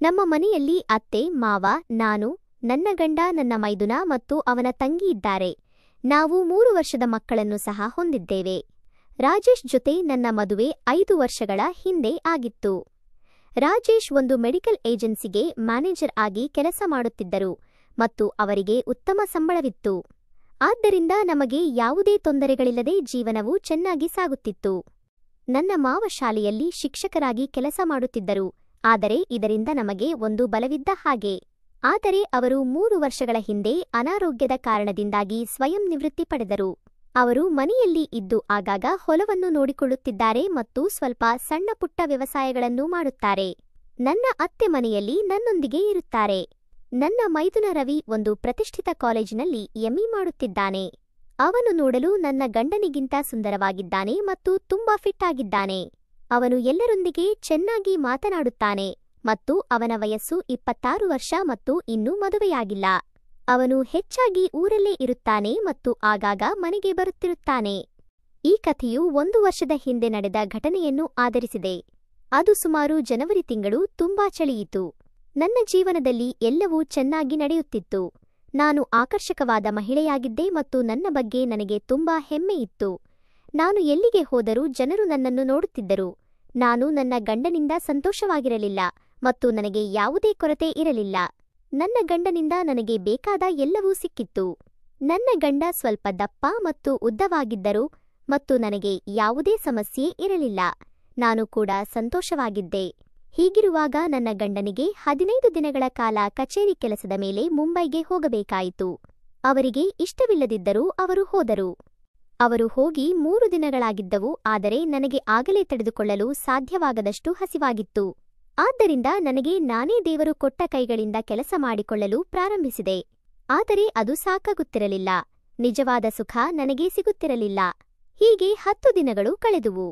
ನಮ್ಮ ಮನೆಯಲ್ಲಿ ಅತ್ತೆ, ಮಾವ, ನಾನು, ನನ್ನ ಗಂಡ, ನನ್ನ ಮೈದುನ ಮತ್ತು ಅವನ ತಂಗಿ ಇದ್ದಾರೆ. ನಾವು 3 ವರ್ಷದ ಮಕ್ಕಳನ್ನು ಸಹ ಹೊಂದಿದ್ದೇವೆ. ರಾಜೇಶ್ ಜೊತೆ ನನ್ನ ಮದುವೆ 5 ವರ್ಷಗಳ ಹಿಂದೆ ಆಗಿತ್ತು. ರಾಜೇಶ್ ಒಂದು ಮೆಡಿಕಲ್ ಏಜೆನ್ಸಿಗೆ ಮ್ಯಾನೇಜರ್ ಆಗಿ ಕೆಲಸ ಮಾಡುತ್ತಿದ್ದರು ಮತ್ತು ಅವರಿಗೆ ಉತ್ತಮ ಸಂಬಳವಿತ್ತು. ಆದ್ದರಿಂದ ನಮಗೆ ಯಾವುದೇ ತೊಂದರೆಗಳಿಲ್ಲದೆ ಜೀವನವು ಚೆನ್ನಾಗಿ ಸಾಗುತ್ತಿತ್ತು. ನನ್ನ ಮಾವ ಶಾಲೆಯಲ್ಲಿ ಶಿಕ್ಷಕರಾಗಿ ಕೆಲಸ ಮಾಡುತ್ತಿದ್ದರು, ಆದರೆ ಇದರಿಂದ ನಮಗೆ ಒಂದು ಬಲವಿದ್ದ ಹಾಗೆ. ಆದರೆ ಅವರು 3 ವರ್ಷಗಳ ಹಿಂದೆ ಅನಾರೋಗ್ಯದ ಕಾರಣದಿಂದಾಗಿ ಸ್ವಯಂ ನಿವೃತ್ತಿ ಪಡೆದರು. ಅವರು ಮನೆಯಲ್ಲಿ ಇದ್ದು ಆಗಾಗ ಹೊಲವನ್ನು ನೋಡಿಕೊಳ್ಳುತ್ತಿದ್ದಾರೆ ಮತ್ತು ಸ್ವಲ್ಪ ಸಣ್ಣಪುಟ್ಟ ವ್ಯವಸಾಯಗಳನ್ನು ಮಾಡುತ್ತಾರೆ. ನನ್ನ ಅತ್ತೆ ಮನೆಯಲ್ಲಿ ನನ್ನೊಂದಿಗೆ ಇರುತ್ತಾರೆ. ನನ್ನ ಮೈದುನ ರವಿ ಒಂದು ಪ್ರತಿಷ್ಠಿತ ಕಾಲೇಜಿನಲ್ಲಿ ಎಂಇ ಮಾಡುತ್ತಿದ್ದಾನೆ. ಅವನು ನೋಡಲು ನನ್ನ ಗಂಡನಿಗಿಂತ ಸುಂದರವಾಗಿದ್ದಾನೆ ಮತ್ತು ತುಂಬಾ ಫಿಟ್ ಆಗಿದ್ದಾನೆ. ಅವನು ಎಲ್ಲರೊಂದಿಗೆ ಚೆನ್ನಾಗಿ ಮಾತನಾಡುತ್ತಾನೆ ಮತ್ತು ಅವನ ವಯಸ್ಸು 26 ವರ್ಷ ಮತ್ತು ಇನ್ನೂ ಮದುವೆಯಾಗಿಲ್ಲ. ಅವನು ಹೆಚ್ಚಾಗಿ ಊರಲ್ಲೇ ಇರುತ್ತಾನೆ ಮತ್ತು ಆಗಾಗ ಮನೆಗೆ ಬರುತ್ತಿರುತ್ತಾನೆ. ಈ ಕಥೆಯು 1 ವರ್ಷದ ಹಿಂದೆ ನಡೆದ ಘಟನೆಯನ್ನು ಆಧರಿಸಿದೆ. ಅದು ಸುಮಾರು ಜನವರಿ ತಿಂಗಳು. ತುಂಬಾ ಚಳಿಯಿತು. ನನ್ನ ಜೀವನದಲ್ಲಿ ಎಲ್ಲವೂ ಚೆನ್ನಾಗಿ ನಡೆಯುತ್ತಿತ್ತು. ನಾನು ಆಕರ್ಷಕವಾದ ಮಹಿಳೆಯಾಗಿದ್ದೆ ಮತ್ತು ನನ್ನ ಬಗ್ಗೆ ನನಗೆ ತುಂಬಾ ಹೆಮ್ಮೆ ಇತ್ತು. ನಾನು ಎಲ್ಲಿಗೆ ಹೋದರೂ ಜನರು ನನ್ನನ್ನು ನೋಡುತ್ತಿದ್ದರು. ನಾನು ನನ್ನ ಗಂಡನಿಂದ ಸಂತೋಷವಾಗಿರಲಿಲ್ಲ ಮತ್ತು ನನಗೆ ಯಾವುದೇ ಕೊರತೆ ಇರಲಿಲ್ಲ. ನನ್ನ ಗಂಡನಿಂದ ನನಗೆ ಬೇಕಾದ ಎಲ್ಲವೂ ಸಿಕ್ಕಿತ್ತು. ನನ್ನ ಗಂಡ ಸ್ವಲ್ಪ ದಪ್ಪ ಮತ್ತು ಉದ್ದವಾಗಿದ್ದರು ಮತ್ತು ನನಗೆ ಯಾವುದೇ ಸಮಸ್ಯೆ ಇರಲಿಲ್ಲ. ನಾನು ಕೂಡ ಸಂತೋಷವಾಗಿದ್ದೆ. ಹೀಗಿರುವಾಗ ನನ್ನ ಗಂಡನಿಗೆ 15 ದಿನಗಳ ಕಾಲ ಕಚೇರಿ ಕೆಲಸದ ಮೇಲೆ ಮುಂಬೈಗೆ ಹೋಗಬೇಕಾಯಿತು. ಅವರಿಗೆ ಇಷ್ಟವಿಲ್ಲದಿದ್ದರೂ ಅವರು ಹೋದರು. ಅವರು ಹೋಗಿ 3 ದಿನಗಳಾಗಿದ್ದವು. ಆದರೆ ನನಗೆ ಆಗಲೇ ತಡೆದುಕೊಳ್ಳಲು ಸಾಧ್ಯವಾಗದಷ್ಟು ಹಸಿವಾಗಿತ್ತು. ಆದ್ದರಿಂದ ನನಗೆ ನಾನೇ ದೇವರು ಕೊಟ್ಟ ಕೈಗಳಿಂದ ಕೆಲಸ ಮಾಡಿಕೊಳ್ಳಲು ಪ್ರಾರಂಭಿಸಿದೆ. ಆದರೆ ಅದು ಸಾಕಾಗುತ್ತಿರಲಿಲ್ಲ. ನಿಜವಾದ ಸುಖ ನನಗೆ ಸಿಗುತ್ತಿರಲಿಲ್ಲ. ಹೀಗೆ 10 ದಿನಗಳು ಕಳೆದುವು.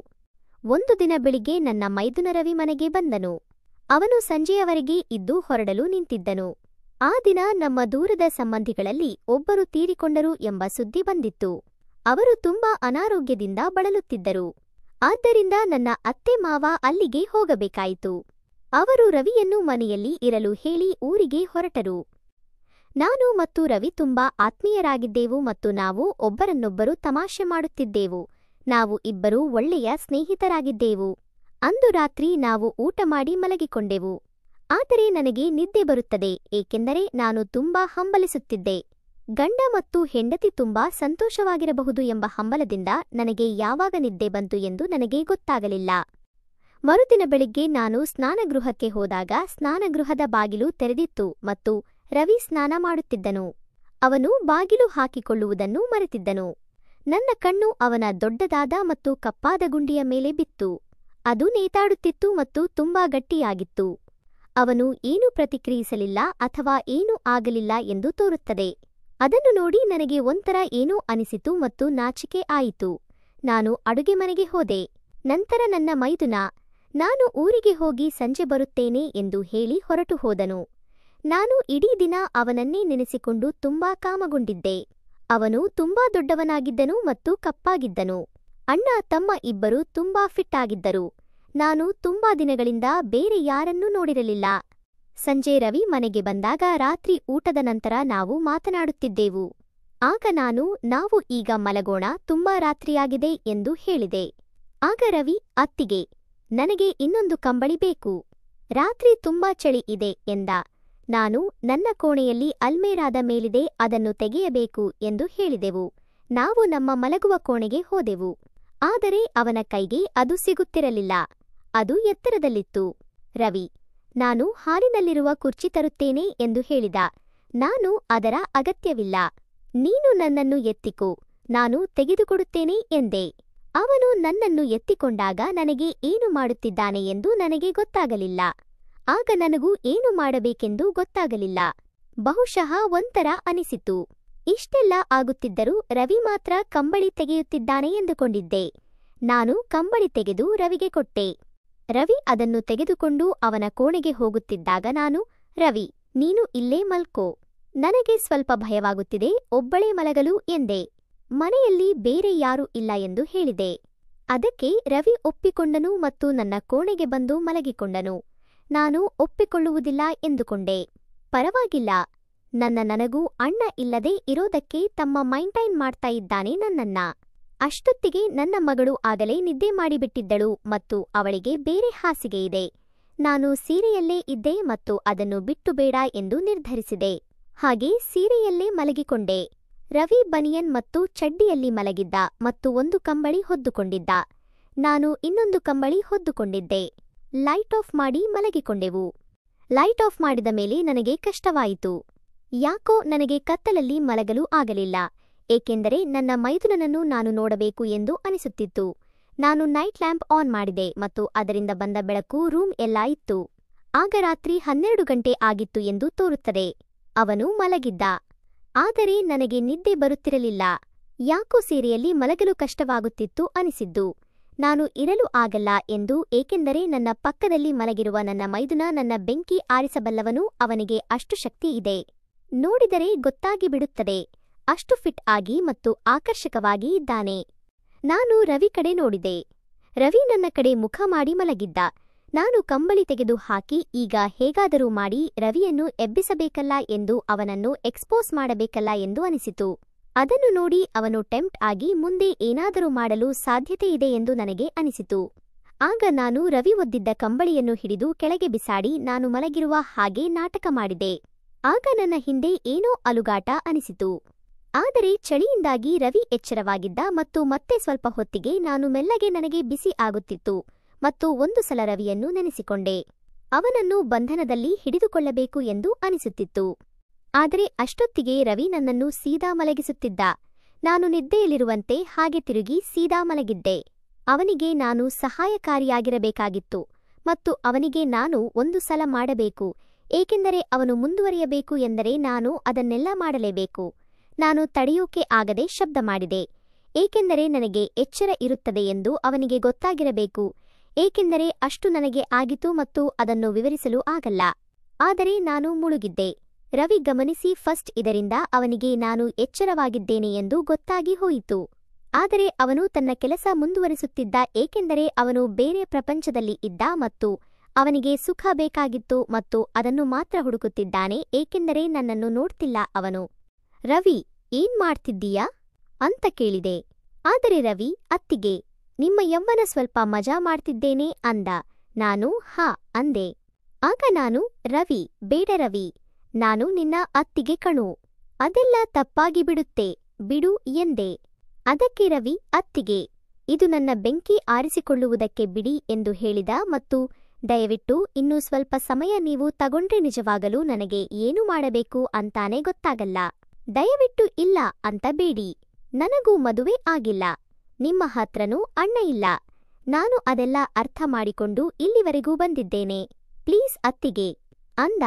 ಒಂದು ದಿನ ಬೆಳಿಗ್ಗೆ ನನ್ನ ಮೈದುನ ರವಿ ಮನೆಗೆ ಬಂದನು. ಅವನು ಸಂಜೆಯವರೆಗೆ ಇದ್ದು ಹೊರಡಲು ನಿಂತಿದ್ದನು. ಆ ದಿನ ನಮ್ಮ ದೂರದ ಸಂಬಂಧಿಗಳಲ್ಲಿ ಒಬ್ಬರು ತೀರಿಕೊಂಡರು ಎಂಬ ಸುದ್ದಿ ಬಂದಿತ್ತು. ಅವರು ತುಂಬಾ ಅನಾರೋಗ್ಯದಿಂದ ಬಳಲುತ್ತಿದ್ದರು. ಆದ್ದರಿಂದ ನನ್ನ ಅತ್ತೆ ಮಾವ ಅಲ್ಲಿಗೆ ಹೋಗಬೇಕಾಯಿತು. ಅವರು ರವಿಯನ್ನು ಮನೆಯಲ್ಲಿ ಇರಲು ಹೇಳಿ ಊರಿಗೆ ಹೊರಟರು. ನಾನು ಮತ್ತು ರವಿ ತುಂಬಾ ಆತ್ಮೀಯರಾಗಿದ್ದೆವು ಮತ್ತು ನಾವು ಒಬ್ಬರನ್ನೊಬ್ಬರು ತಮಾಷೆ ಮಾಡುತ್ತಿದ್ದೆವು. ನಾವು ಇಬ್ಬರೂ ಒಳ್ಳೆಯ ಸ್ನೇಹಿತರಾಗಿದ್ದೆವು. ಅಂದು ರಾತ್ರಿ ನಾವು ಊಟ ಮಾಡಿ ಮಲಗಿಕೊಂಡೆವು. ಆದರೆ ನನಗೆ ನಿದ್ದೆ ಬರುತ್ತದೆ, ಏಕೆಂದರೆ ನಾನು ತುಂಬಾ ಹಂಬಲಿಸುತ್ತಿದ್ದೆ. ಗಂಡ ಮತ್ತು ಹೆಂಡತಿ ತುಂಬಾ ಸಂತೋಷವಾಗಿರಬಹುದು ಎಂಬ ಹಂಬಲದಿಂದ ನನಗೆ ಯಾವಾಗ ನಿದ್ದೆ ಬಂತು ಎಂದು ನನಗೆ ಗೊತ್ತಾಗಲಿಲ್ಲ. ಮರುದಿನ ಬೆಳಿಗ್ಗೆ ನಾನು ಸ್ನಾನಗೃಹಕ್ಕೆ ಹೋದಾಗ ಸ್ನಾನಗೃಹದ ಬಾಗಿಲು ತೆರೆದಿತ್ತು ಮತ್ತು ರವಿ ಸ್ನಾನ ಮಾಡುತ್ತಿದ್ದನು. ಅವನು ಬಾಗಿಲು ಹಾಕಿಕೊಳ್ಳುವುದನ್ನು ಮರೆತಿದ್ದನು. ನನ್ನ ಕಣ್ಣು ಅವನ ದೊಡ್ಡದಾದ ಮತ್ತು ಕಪ್ಪಾದ ಗುಂಡಿಯ ಮೇಲೆ ಬಿತ್ತು. ಅದು ನೇತಾಡುತ್ತಿತ್ತು ಮತ್ತು ತುಂಬಾ ಗಟ್ಟಿಯಾಗಿತ್ತು. ಅವನು ಏನೂ ಪ್ರತಿಕ್ರಿಯಿಸಲಿಲ್ಲ ಅಥವಾ ಏನೂ ಆಗಲಿಲ್ಲ ಎಂದು ತೋರುತ್ತದೆ. ಅದನ್ನು ನೋಡಿ ನನಗೆ ಒಂಥರ ಏನೋ ಅನಿಸಿತು ಮತ್ತು ನಾಚಿಕೆ ಆಯಿತು. ನಾನು ಅಡುಗೆ ಮನೆಗೆ ಹೋದೆ. ನಂತರ ನನ್ನ ಮೈದುನ, ನಾನು ಊರಿಗೆ ಹೋಗಿ ಸಂಜೆ ಬರುತ್ತೇನೆ ಎಂದು ಹೇಳಿ ಹೊರಟು ಹೋದನು. ನಾನು ಇಡೀ ದಿನ ಅವನನ್ನೇ ನೆನೆಸಿಕೊಂಡು ತುಂಬಾ ಕಾಮಗೊಂಡಿದ್ದೆ. ಅವನು ತುಂಬಾ ದೊಡ್ಡವನಾಗಿದ್ದನು ಮತ್ತು ಕಪ್ಪಾಗಿದ್ದನು. ಅಣ್ಣ ತಮ್ಮ ಇಬ್ಬರು ತುಂಬಾ ಫಿಟ್ ಆಗಿದ್ದರು. ನಾನು ತುಂಬಾ ದಿನಗಳಿಂದ ಬೇರೆ ಯಾರನ್ನೂ ನೋಡಿರಲಿಲ್ಲ. ಸಂಜೆ ರವಿ ಮನೆಗೆ ಬಂದಾಗ ರಾತ್ರಿ ಊಟದ ನಂತರ ನಾವು ಮಾತನಾಡುತ್ತಿದ್ದೆವು. ಆಗ ನಾವು ಈಗ ಮಲಗೋಣ, ತುಂಬಾ ರಾತ್ರಿಯಾಗಿದೆ ಎಂದು ಹೇಳಿದೆ. ಆಗ ರವಿ ಅತ್ತಿಗೆ, ನನಗೆ ಇನ್ನೊಂದು ಕಂಬಳಿ ಬೇಕು, ರಾತ್ರಿ ತುಂಬಾ ಚಳಿ ಇದೆ ಎಂದ. ನಾನು ನನ್ನ ಕೋಣೆಯಲ್ಲಿ ಅಲ್ಮೇರಾದ ಮೇಲಿದೆ, ಅದನ್ನು ತೆಗೆಯಬೇಕು ಎಂದು ಹೇಳಿದೆವು. ನಾವು ನಮ್ಮ ಮಲಗುವ ಕೋಣೆಗೆ ಹೋದೆವು. ಆದರೆ ಅವನ ಕೈಗೆ ಅದು ಸಿಗುತ್ತಿರಲಿಲ್ಲ. ಅದು ಎತ್ತರದಲ್ಲಿತ್ತು. ರವಿ, ನಾನು ಹಾಲಿನಲ್ಲಿರುವ ಕುರ್ಚಿ ತರುತ್ತೇನೆ ಎಂದು ಹೇಳಿದ. ನಾನು ಅದರ ಅಗತ್ಯವಿಲ್ಲ, ನೀನು ನನ್ನನ್ನು ಎತ್ತಿಕೋ, ನಾನು ತೆಗೆದುಕೊಡುತ್ತೇನೆ ಎಂದೆ. ಅವನು ನನ್ನನ್ನು ಎತ್ತಿಕೊಂಡಾಗ ನನಗೆ ಏನು ಮಾಡುತ್ತಿದ್ದಾನೆ ಎಂದು ನನಗೆ ಗೊತ್ತಾಗಲಿಲ್ಲ. ಆಗ ನನಗೂ ಏನು ಮಾಡಬೇಕೆಂದು ಗೊತ್ತಾಗಲಿಲ್ಲ. ಬಹುಶಃ ಒಂಥರ ಅನಿಸಿತು. ಇಷ್ಟೆಲ್ಲ ಆಗುತ್ತಿದ್ದರೂ ರವಿ ಮಾತ್ರ ಕಂಬಳಿ ತೆಗೆಯುತ್ತಿದ್ದಾನೆ ಎಂದುಕೊಂಡಿದ್ದೆ. ನಾನು ಕಂಬಳಿ ತೆಗೆದು ರವಿಗೆ ಕೊಟ್ಟೆ. ರವಿ ಅದನ್ನು ತೆಗೆದುಕೊಂಡು ಅವನ ಕೋಣೆಗೆ ಹೋಗುತ್ತಿದ್ದಾಗ ನಾನು, ರವಿ, ನೀನು ಇಲ್ಲೇ ಮಲ್ಕೋ, ನನಗೆ ಸ್ವಲ್ಪ ಭಯವಾಗುತ್ತಿದೆ, ಒಬ್ಬಳೇ ಮಲಗಲು ಎಂದೆ. ಮನೆಯಲ್ಲಿ ಬೇರೆ ಯಾರೂ ಇಲ್ಲ ಎಂದು ಹೇಳಿದೆ. ಅದಕ್ಕೆ ರವಿ ಒಪ್ಪಿಕೊಂಡನು ಮತ್ತು ನನ್ನ ಕೋಣೆಗೆ ಬಂದು ಮಲಗಿಕೊಂಡನು. ನಾನು ಒಪ್ಪಿಕೊಳ್ಳುವುದಿಲ್ಲ ಎಂದುಕೊಂಡೆ. ಪರವಾಗಿಲ್ಲ, ನನಗೂ ಅಣ್ಣ ಇಲ್ಲದೆ ಇರೋದಕ್ಕೆ ತಮ್ಮ ಮೈಂಟೈನ್ ಮಾಡ್ತಾ ಇದ್ದಾನೆ ನನ್ನನ್ನ. ಅಷ್ಟೊತ್ತಿಗೆ ನನ್ನ ಮಗಳು ಆಗಲೇ ನಿದ್ದೆ ಮಾಡಿಬಿಟ್ಟಿದ್ದಳು ಮತ್ತು ಅವಳಿಗೆ ಬೇರೆ ಹಾಸಿಗೆ ಇದೆ. ನಾನು ಸೀರೆಯಲ್ಲೇ ಇದ್ದೆ ಮತ್ತು ಅದನ್ನು ಬಿಟ್ಟು ಬೇಡ ಎಂದು ನಿರ್ಧರಿಸಿದೆ. ಹಾಗೆ ಸೀರೆಯಲ್ಲೇ ಮಲಗಿಕೊಂಡೆ. ರವಿ ಬನಿಯನ್ ಮತ್ತು ಚಡ್ಡಿಯಲ್ಲಿ ಮಲಗಿದ್ದ ಮತ್ತು ಒಂದು ಕಂಬಳಿ ಹೊದ್ದುಕೊಂಡಿದ್ದ. ನಾನು ಇನ್ನೊಂದು ಕಂಬಳಿ ಹೊದ್ದುಕೊಂಡಿದ್ದೆ. ಲೈಟ್ ಆಫ್ ಮಾಡಿ ಮಲಗಿಕೊಂಡೆವು. ಲೈಟ್ ಆಫ್ ಮಾಡಿದ ಮೇಲೆ ನನಗೆ ಕಷ್ಟವಾಯಿತು. ಯಾಕೋ ನನಗೆ ಕತ್ತಲಲ್ಲಿ ಮಲಗಲು ಆಗಲಿಲ್ಲ, ಏಕೆಂದರೆ ನನ್ನ ಮೈದುನನನ್ನು ನಾನು ನೋಡಬೇಕು ಎಂದು ಅನಿಸುತ್ತಿತ್ತು. ನಾನು ನೈಟ್ ಲ್ಯಾಂಪ್ ಆನ್ ಮಾಡಿದೆ ಮತ್ತು ಅದರಿಂದ ಬಂದ ಬೆಳಕು ರೂಮ್ ಎಲ್ಲಾ ಇತ್ತು. ಆಗ ರಾತ್ರಿ 12 ಗಂಟೆ ಆಗಿತ್ತು ಎಂದು ತೋರುತ್ತದೆ. ಅವನು ಮಲಗಿದ್ದ. ಆದರೆ ನನಗೆ ನಿದ್ದೆ ಬರುತ್ತಿರಲಿಲ್ಲ. ಯಾಕೋ ಸೀರೆಯಲ್ಲಿ ಮಲಗಲು ಕಷ್ಟವಾಗುತ್ತಿತ್ತು ಅನಿಸಿದ್ದು. ನಾನು ಇರಲು ಆಗಲ್ಲ ಎಂದು, ಏಕೆಂದರೆ ನನ್ನ ಪಕ್ಕದಲ್ಲಿ ಮಲಗಿರುವ ನನ್ನ ಮೈದುನ ನನ್ನ ಬೆಂಕಿ ಆರಿಸಬಲ್ಲವನು. ಅವನಿಗೆ ಅಷ್ಟು ಶಕ್ತಿ ಇದೆ. ನೋಡಿದರೆ ಗೊತ್ತಾಗಿ ಬಿಡುತ್ತದೆ. ಅಷ್ಟು ಫಿಟ್ ಆಗಿ ಮತ್ತು ಆಕರ್ಷಕವಾಗಿ ಇದ್ದಾನೆ. ನಾನು ರವಿ ಕಡೆ ನೋಡಿದೆ. ರವಿ ನನ್ನ ಕಡೆ ಮುಖ ಮಾಡಿ ಮಲಗಿದ್ದ. ನಾನು ಕಂಬಳಿ ತೆಗೆದು ಹಾಕಿ ಈಗ ಹೇಗಾದರೂ ಮಾಡಿ ರವಿಯನ್ನು ಎಬ್ಬಿಸಬೇಕಲ್ಲ ಎಂದು, ಅವನನ್ನು ಎಕ್ಸ್ಪೋಸ್ ಮಾಡಬೇಕಲ್ಲ ಎಂದು ಅನಿಸಿತು. ಅದನ್ನು ನೋಡಿ ಅವನು ಟೆಂಪ್ಟ್ ಆಗಿ ಮುಂದೆ ಏನಾದರೂ ಮಾಡಲು ಸಾಧ್ಯತೆಯಿದೆ ಎಂದು ನನಗೆ ಅನಿಸಿತು. ಆಗ ನಾನು ರವಿ ಒದ್ದಿದ್ದ ಕಂಬಳಿಯನ್ನು ಹಿಡಿದು ಕೆಳಗೆ ಬಿಸಾಡಿ ನಾನು ಮಲಗಿರುವ ಹಾಗೆ ನಾಟಕ ಮಾಡಿದೆ. ಆಗ ನನ್ನ ಹಿಂದೆ ಏನೋ ಅಲುಗಾಟ ಅನಿಸಿತು. ಆದರೆ ಚಳಿಯಿಂದಾಗಿ ರವಿ ಎಚ್ಚರವಾಗಿದ್ದ ಮತ್ತು ಮತ್ತೆ ಸ್ವಲ್ಪ ಹೊತ್ತಿಗೆ ನಾನು ಮೆಲ್ಲಗೆ ನನಗೆ ಬಿಸಿ ಆಗುತ್ತಿತ್ತು ಮತ್ತು ಒಂದು ಸಲ ರವಿಯನ್ನು ನೆನೆಸಿಕೊಂಡೆ. ಅವನನ್ನು ಬಂಧನದಲ್ಲಿ ಹಿಡಿದುಕೊಳ್ಳಬೇಕು ಎಂದು ಅನಿಸುತ್ತಿತ್ತು. ಆದರೆ ಅಷ್ಟೊತ್ತಿಗೆ ರವಿ ನನ್ನನ್ನು ಸೀದಾ ಮಲಗಿಸುತ್ತಿದ್ದ. ನಾನು ನಿದ್ದೆಯಲ್ಲಿರುವಂತೆ ಹಾಗೆ ತಿರುಗಿ ಸೀದಾ ಮಲಗಿದ್ದೆ. ಅವನಿಗೆ ನಾನು ಸಹಾಯಕಾರಿಯಾಗಿರಬೇಕಾಗಿತ್ತು ಮತ್ತು ಅವನಿಗೆ ನಾನು ಒಂದು ಸಲ ಮಾಡಬೇಕು, ಏಕೆಂದರೆ ಅವನು ಮುಂದುವರಿಯಬೇಕು ಎಂದರೆ ನಾನು ಅದನ್ನೆಲ್ಲ ಮಾಡಲೇಬೇಕು. ನಾನು ತಡೆಯೋಕೆ ಆಗದೆ ಶಬ್ದ ಮಾಡಿದೆ, ಏಕೆಂದರೆ ನನಗೆ ಎಚ್ಚರ ಇರುತ್ತದೆ ಎಂದು ಅವನಿಗೆ ಗೊತ್ತಾಗಿರಬೇಕು, ಏಕೆಂದರೆ ಅಷ್ಟು ನನಗೆ ಆಗಿತು ಮತ್ತು ಅದನ್ನು ವಿವರಿಸಲು ಆಗಲ್ಲ. ಆದರೆ ನಾನು ಮುಳುಗಿದ್ದೆ. ರವಿ ಗಮನಿಸಿ ಫಸ್ಟ್ ಇದರಿಂದ ಅವನಿಗೆ ನಾನು ಎಚ್ಚರವಾಗಿದ್ದೇನೆ ಎಂದು ಗೊತ್ತಾಗಿ ಹೋಯಿತು. ಆದರೆ ಅವನು ತನ್ನ ಕೆಲಸ ಮುಂದುವರಿಸುತ್ತಿದ್ದ, ಏಕೆಂದರೆ ಅವನು ಬೇರೆ ಪ್ರಪಂಚದಲ್ಲಿ ಇದ್ದ ಮತ್ತು ಅವನಿಗೆ ಸುಖ ಬೇಕಾಗಿತ್ತು ಮತ್ತು ಅದನ್ನು ಮಾತ್ರ ಹುಡುಕುತ್ತಿದ್ದಾನೆ, ಏಕೆಂದರೆ ನನ್ನನ್ನು ನೋಡ್ತಿಲ್ಲ ಅವನು. ರವಿ, ಏನ್ ಮಾಡ್ತಿದ್ದೀಯಾ ಅಂತ ಕೇಳಿದೆ. ಆದರೆ ರವಿ ಅತ್ತಿಗೆ, ನಿಮ್ಮ ಯವ್ವನ ಸ್ವಲ್ಪ ಮಜಾ ಮಾಡ್ತಿದ್ದೇನೆ ಅಂದ. ನಾನು ಹಾ ಅಂದೆ. ಆಗ ನಾನು, ರವಿ ಬೇಡ ರವಿ, ನಾನು ನಿನ್ನ ಅತ್ತಿಗೆ ಕಣು, ಅದೆಲ್ಲ ತಪ್ಪಾಗಿ ಬಿಡುತ್ತೆ, ಬಿಡು ಎಂದೆ. ಅದಕ್ಕೆ ರವಿ ಅತ್ತಿಗೆ, ಇದು ನನ್ನ ಬೆಂಕಿ ಆರಿಸಿಕೊಳ್ಳುವುದಕ್ಕೆ ಬಿಡಿ ಎಂದು ಹೇಳಿದ ಮತ್ತು ದಯವಿಟ್ಟು ಇನ್ನೂ ಸ್ವಲ್ಪ ಸಮಯ ನೀವು ತಗೊಂಡ್ರೆ ನಿಜವಾಗಲೂ ನನಗೆ ಏನು ಮಾಡಬೇಕು ಅಂತಾನೆ ಗೊತ್ತಾಗಲ್ಲ. ದಯವಿಟ್ಟು ಇಲ್ಲ ಅಂತ ಬೇಡಿ. ನನಗೂ ಮದುವೆ ಆಗಿಲ್ಲ, ನಿಮ್ಮ ಹತ್ರನೂ ಅಣ್ಣ ಇಲ್ಲ. ನಾನು ಅದೆಲ್ಲ ಅರ್ಥ ಮಾಡಿಕೊಂಡು ಇಲ್ಲಿವರೆಗೂ ಬಂದಿದ್ದೇನೆ. ಪ್ಲೀಸ್ ಅತ್ತಿಗೆ ಅಂದ.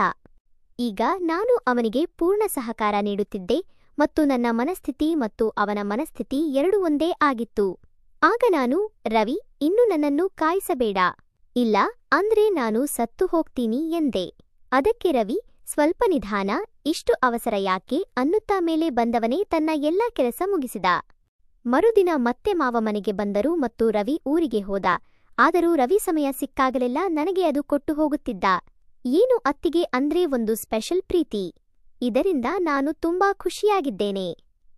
ಈಗ ನಾನು ಅವನಿಗೆ ಪೂರ್ಣ ಸಹಕಾರ ನೀಡುತ್ತಿದ್ದೆ ಮತ್ತು ನನ್ನ ಮನಸ್ಥಿತಿ ಮತ್ತು ಅವನ ಮನಸ್ಥಿತಿ ಎರಡೂ ಒಂದೇ ಆಗಿತ್ತು. ಆಗ ನಾನು, ರವಿ ಇನ್ನು ನನ್ನನ್ನು ಕಾಯಿಸಬೇಡ, ಇಲ್ಲ ಅಂದ್ರೆ ನಾನು ಸತ್ತು ಹೋಗ್ತೀನಿ ಎಂದೆ. ಅದಕ್ಕೆ ರವಿ, ಸ್ವಲ್ಪ ನಿಧಾನ, ಇಷ್ಟು ಅವಸರ ಯಾಕೆ ಅನ್ನುತ್ತಾ ಮೇಲೆ ಬಂದವನೇ ತನ್ನ ಎಲ್ಲಾ ಕೆಲಸ ಮುಗಿಸಿದ. ಮರುದಿನ ಮತ್ತೆ ಮಾವ ಮನೆಗೆ ಬಂದರು ಮತ್ತು ರವಿ ಊರಿಗೆ ಹೋದ. ಆದರೂ ರವಿ ಸಮಯ ಸಿಕ್ಕಾಗಲೆಲ್ಲ ನನಗೆ ಅದು ಕೊಟ್ಟು ಹೋಗುತ್ತಿದ್ದ. ಏನು ಅತ್ತಿಗೆ ಅಂದ್ರೆ ಒಂದು ಸ್ಪೆಷಲ್ ಪ್ರೀತಿ. ಇದರಿಂದ ನಾನು ತುಂಬಾ ಖುಷಿಯಾಗಿದ್ದೇನೆ.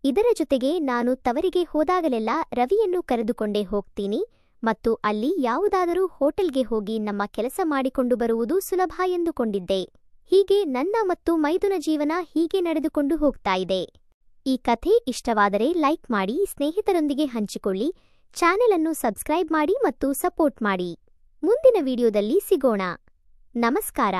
ಇದರ ಜೊತೆಗೆ ನಾನು ತವರಿಗೆ ಹೋದಾಗಲೆಲ್ಲ ರವಿಯನ್ನು ಕರೆದುಕೊಂಡೇ ಹೋಗ್ತೀನಿ ಮತ್ತು ಅಲ್ಲಿ ಯಾವುದಾದರೂ ಹೋಟೆಲ್ಗೆ ಹೋಗಿ ನಮ್ಮ ಕೆಲಸ ಮಾಡಿಕೊಂಡು ಬರುವುದು ಸುಲಭ ಎಂದುಕೊಂಡಿದ್ದೆ. ಹೀಗೆ ನನ್ನ ಮತ್ತು ಮೈದುನ ಜೀವನ ಹೀಗೆ ನಡೆದುಕೊಂಡು ಹೋಗ್ತಾ ಇದೆ. ಈ ಕಥೆ ಇಷ್ಟವಾದರೆ ಲೈಕ್ ಮಾಡಿ, ಸ್ನೇಹಿತರೊಂದಿಗೆ ಹಂಚಿಕೊಳ್ಳಿ, ಚಾನೆಲ್ ಅನ್ನು ಸಬ್ಸ್ಕ್ರೈಬ್ ಮಾಡಿ ಮತ್ತು ಸಪೋರ್ಟ್ ಮಾಡಿ. ಮುಂದಿನ ವಿಡಿಯೋದಲ್ಲಿ ಸಿಗೋಣ. ನಮಸ್ಕಾರ.